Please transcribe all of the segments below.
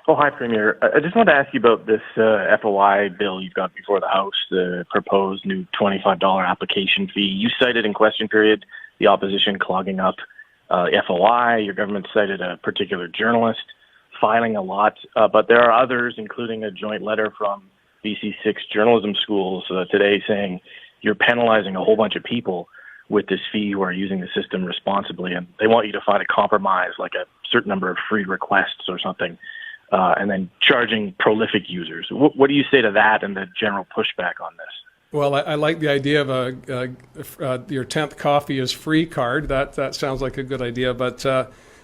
Oh, hi, Premier. I just wanted to ask you about this FOI bill you've got before the House, the proposed new $25 application fee. You cited in question period the opposition clogging up FOI. Your government cited a particular journalist filing a lot, but there are others, including a joint letter from BC 6 journalism schools today saying you're penalizing a whole bunch of people with this fee who are using the system responsibly, and they want you to find a compromise, like a certain number of free requests or something, and then charging prolific users. What do you say to that and the general pushback on this? Well, I like the idea of your 10th coffee is free card. That sounds like a good idea. But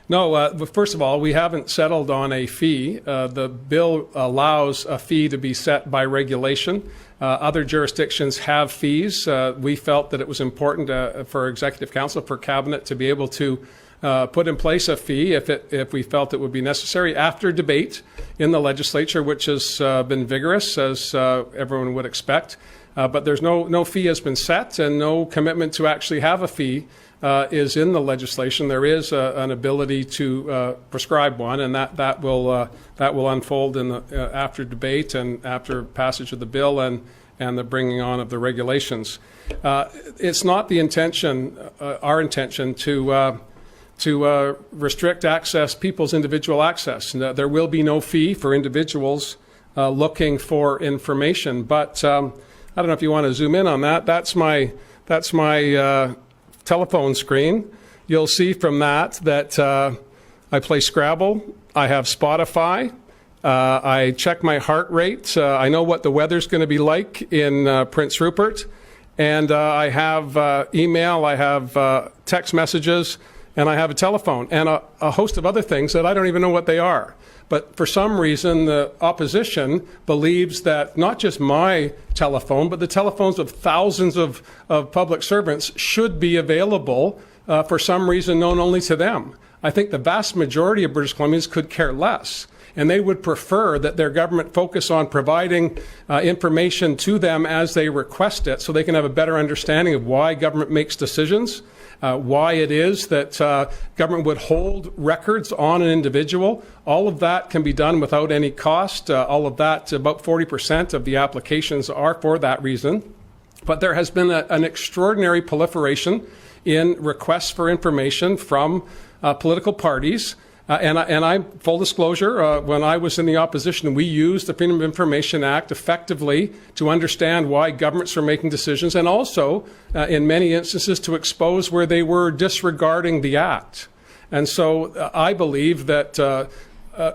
no, first of all, we haven't settled on a fee. The bill allows a fee to be set by regulation. Other jurisdictions have fees. We felt that it was important for Executive Council, for Cabinet, to be able to put in place a fee if we felt it would be necessary after debate in the legislature, which has been vigorous, as everyone would expect. But there's no fee has been set, and no commitment to actually have a fee is in the legislation. There is an ability to prescribe one, and that will unfold in the after debate and after passage of the bill and the bringing on of the regulations. It's not the intention, our intention, to restrict access, people's individual access. There will be no fee for individuals looking for information. But I don't know if you want to zoom in on that. That's my telephone screen. You'll see from that I play Scrabble. I have Spotify. I check my heart rate. I know what the weather's going to be like in Prince Rupert. And I have email. I have text messages. And I have a telephone and a host of other things that I don't even know what they are. But for some reason, the opposition believes that not just my telephone, but the telephones of thousands of public servants should be available for some reason known only to them. I think the vast majority of British Columbians could care less, and they would prefer that their government focus on providing information to them as they request it, so they can have a better understanding of why government makes decisions, why it is that government would hold records on an individual. All of that can be done without any cost. All of that, about 40% of the applications are for that reason. But there has been an extraordinary proliferation in requests for information from political parties. And I, full disclosure, when I was in the opposition, we used the Freedom of Information Act effectively to understand why governments were making decisions, and also, in many instances, to expose where they were disregarding the act. And so I believe that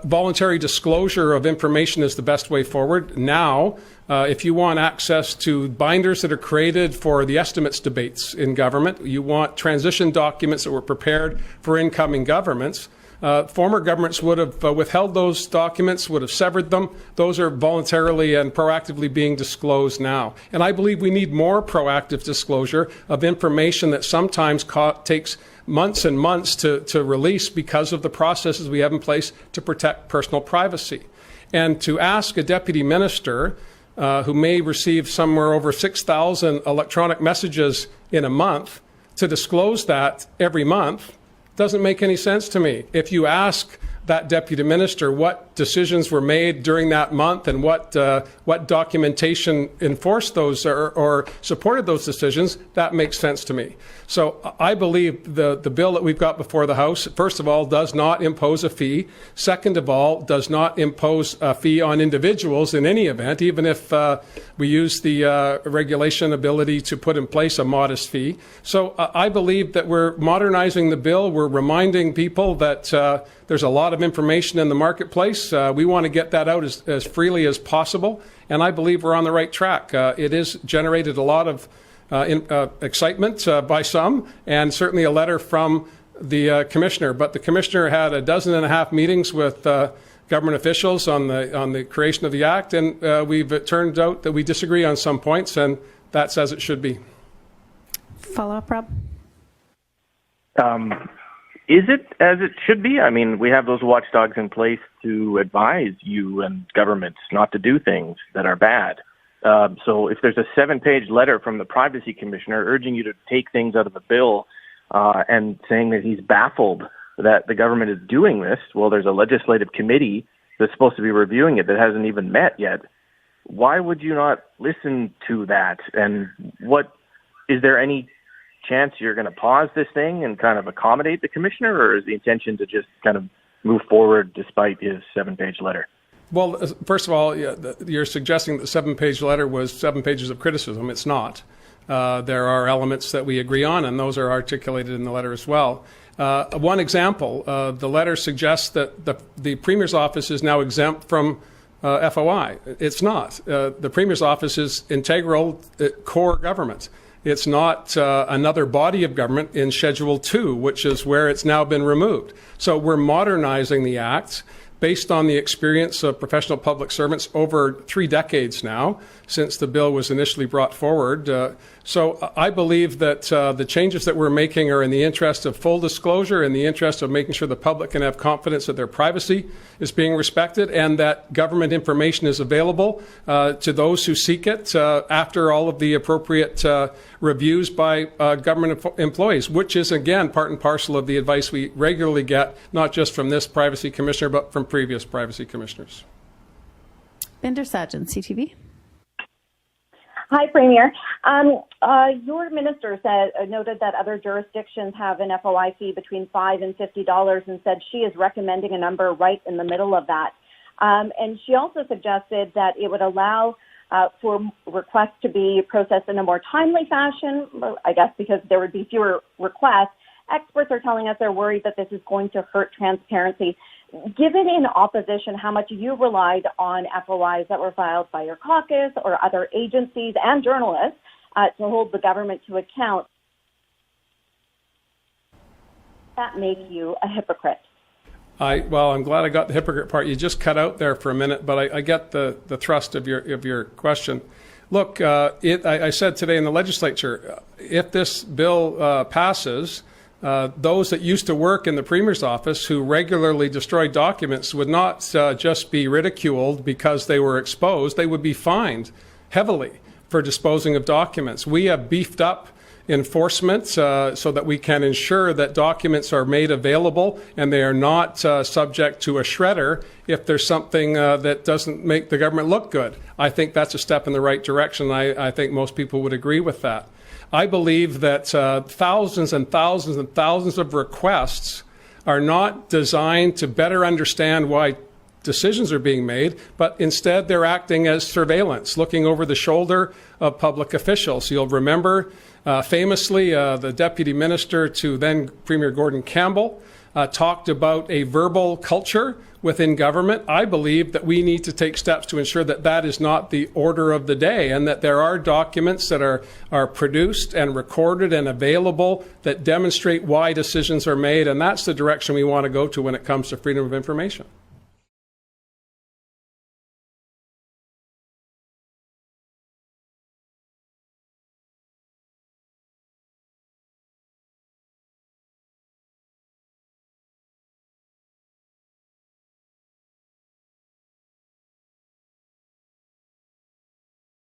voluntary disclosure of information is the best way forward. Now, if you want access to binders that are created for the estimates debates in government, you want transition documents that were prepared for incoming governments, former governments would have withheld those documents, would have severed them. Those are voluntarily and proactively being disclosed now. And I believe we need more proactive disclosure of information that sometimes takes months and months to release because of the processes we have in place to protect personal privacy. And to ask a deputy minister who may receive somewhere over 6,000 electronic messages in a month to disclose that every month doesn't make any sense to me. If you ask that deputy minister what decisions were made during that month and what documentation enforced those or supported those decisions, that makes sense to me. So I believe the bill that we've got before the House, first of all, does not impose a fee. Second of all, does not impose a fee on individuals in any event, even if we use the regulation ability to put in place a modest fee. So I believe that we're modernizing the bill. We're reminding people that there's a lot of information in the marketplace. We want to get that out as freely as possible, and I believe we're on the right track. It has generated a lot of excitement by some, and certainly a letter from the commissioner. But the commissioner had 12.5 meetings with government officials on the creation of the act, and it turned out that we disagree on some points, and that's as it should be. Follow-up, Rob? Is it as it should be? I mean, we have those watchdogs in place to advise you and governments not to do things that are bad. So if there's a 7-page letter from the Privacy Commissioner urging you to take things out of the bill and saying that he's baffled that the government is doing this, well, there's a legislative committee that's supposed to be reviewing it that hasn't even met yet. Why would you not listen to that? And is there any chance you're going to pause this thing and kind of accommodate the commissioner, or is the intention to just kind of move forward despite his 7-page letter? Well, first of all, you're suggesting that the 7-page letter was 7 pages of criticism. It's not. There are elements that we agree on, and those are articulated in the letter as well. One example, the letter suggests that the Premier's office is now exempt from FOI. It's not. The Premier's office is integral core government. It's not another body of government in Schedule 2, which is where it's now been removed. So we're modernizing the Act based on the experience of professional public servants over 3 decades now, since the bill was initially brought forward. So I believe that the changes that we're making are in the interest of full disclosure, in the interest of making sure the public can have confidence that their privacy is being respected and that government information is available to those who seek it after all of the appropriate reviews by government employees, which is, again, part and parcel of the advice we regularly get, not just from this privacy commissioner, but from previous privacy commissioners. Binder Sajjan, CTV. Hi, Premier. Your minister noted that other jurisdictions have an FOI fee between $5 and $50 and said she is recommending a number right in the middle of that. And she also suggested that it would allow for requests to be processed in a more timely fashion, I guess because there would be fewer requests. Experts are telling us they're worried that this is going to hurt transparency. Given in opposition how much you relied on FOIs that were filed by your caucus or other agencies and journalists to hold the government to account, that make you a hypocrite? Well, I'm glad I got the hypocrite part. You just cut out there for a minute, but I get the thrust of your question. Look, I said today in the legislature, if this bill passes, those that used to work in the Premier's office who regularly destroyed documents would not just be ridiculed because they were exposed. They would be fined heavily for disposing of documents. We have beefed up enforcement so that we can ensure that documents are made available and they are not subject to a shredder if there's something that doesn't make the government look good. I think that's a step in the right direction. I think most people would agree with that. I believe that thousands and thousands and thousands of requests are not designed to better understand why decisions are being made, but instead they're acting as surveillance, looking over the shoulder of public officials. You'll remember famously the Deputy Minister to then Premier Gordon Campbell talked about a verbal culture within government. I believe that we need to take steps to ensure that that is not the order of the day and that there are documents that are produced and recorded and available that demonstrate why decisions are made, and that's the direction we want to go to when it comes to freedom of information.